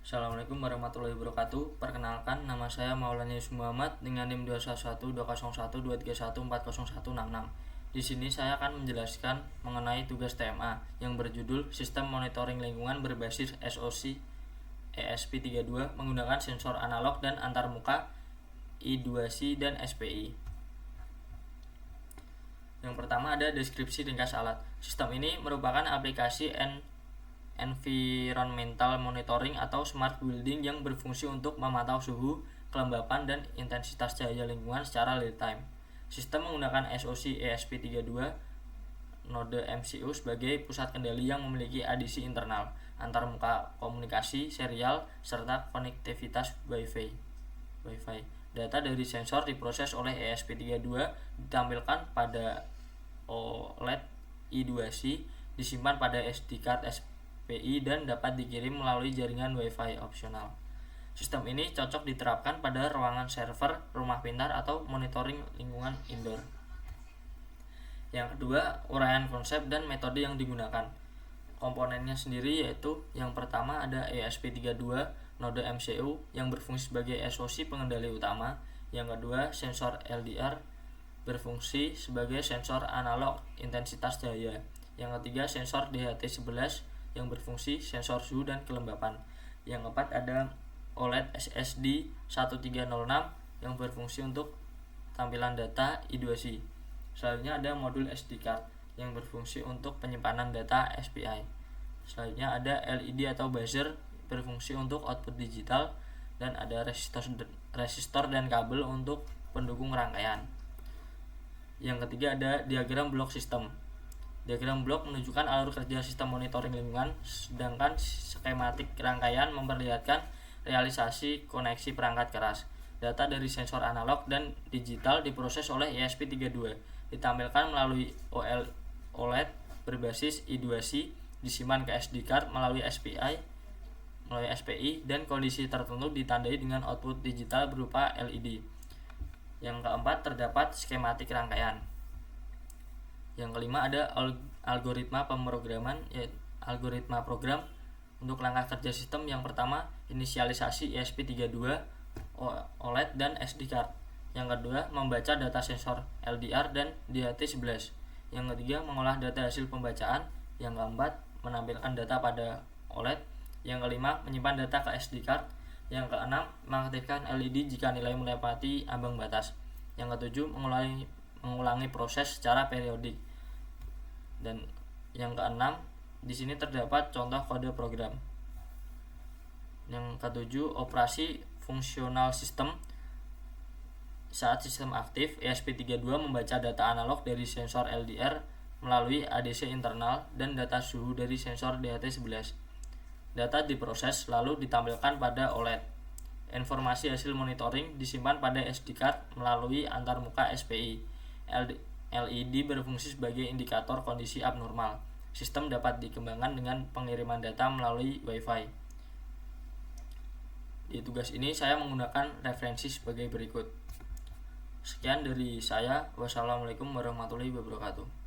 Assalamualaikum warahmatullahi wabarakatuh. Perkenalkan, nama saya Maulana Yusuf Muhammad dengan NIM 21120120140140166. Di sini saya akan menjelaskan mengenai tugas TMA yang berjudul Sistem Monitoring Lingkungan berbasis SOC ESP32 menggunakan sensor analog dan antarmuka I2C dan SPI. Yang pertama ada deskripsi ringkas alat. Sistem ini merupakan aplikasi environmental monitoring atau smart building yang berfungsi untuk memantau suhu, kelembapan, dan intensitas cahaya lingkungan secara real time. Sistem menggunakan SOC ESP32 node MCU sebagai pusat kendali yang memiliki adisi internal, antarmuka komunikasi serial, serta konektivitas Wi-Fi. Data dari sensor diproses oleh ESP32 ditampilkan pada OLED I2C, disimpan pada SD card SPI dan dapat dikirim melalui jaringan Wi-Fi opsional. Sistem ini cocok diterapkan pada ruangan server, rumah pintar, atau monitoring lingkungan indoor. Yang kedua, uraian konsep dan metode yang digunakan. Komponennya sendiri yaitu yang pertama ada ESP32 node MCU yang berfungsi sebagai SOC pengendali utama. Yang kedua, sensor LDR berfungsi sebagai sensor analog intensitas cahaya. Yang ketiga, sensor DHT11 yang berfungsi sensor suhu dan kelembapan. Yang keempat ada OLED SSD 1306 yang berfungsi untuk tampilan data I2C. Selanjutnya ada modul SD card yang berfungsi untuk penyimpanan data SPI. Selanjutnya ada LED atau buzzer berfungsi untuk output digital, dan ada resistor dan kabel untuk pendukung rangkaian. Yang ketiga ada diagram blok sistem. Diagram blok menunjukkan alur kerja sistem monitoring lingkungan, sedangkan skematik rangkaian memperlihatkan realisasi koneksi perangkat keras. Data dari sensor analog dan digital diproses oleh ESP32, ditampilkan melalui OLED berbasis I2C, disimpan ke SD card melalui SPI, dan kondisi tertentu ditandai dengan output digital berupa LED. Yang keempat terdapat skematik rangkaian. Yang kelima ada algoritma pemrograman, yaitu algoritma program untuk langkah kerja sistem. Yang pertama, inisialisasi ESP32 OLED dan SD card. Yang kedua, membaca data sensor LDR dan DHT11. Yang ketiga, mengolah data hasil pembacaan. Yang keempat, menampilkan data pada OLED. Yang kelima, menyimpan data ke SD card. Yang keenam, mengaktifkan LED jika nilai melewati ambang batas. Yang ketujuh, mengulangi proses secara periodik. Dan yang keenam, di sini terdapat contoh kode program. Yang ketujuh, operasi fungsional sistem. Saat sistem aktif, ESP32 membaca data analog dari sensor LDR melalui ADC internal dan data suhu dari sensor DHT11. Data diproses lalu ditampilkan pada OLED. Informasi hasil monitoring disimpan pada SD card melalui antarmuka SPI. LED berfungsi sebagai indikator kondisi abnormal. Sistem dapat dikembangkan dengan pengiriman data melalui Wi-Fi. Di tugas ini saya menggunakan referensi sebagai berikut. Sekian dari saya. Wassalamualaikum warahmatullahi wabarakatuh.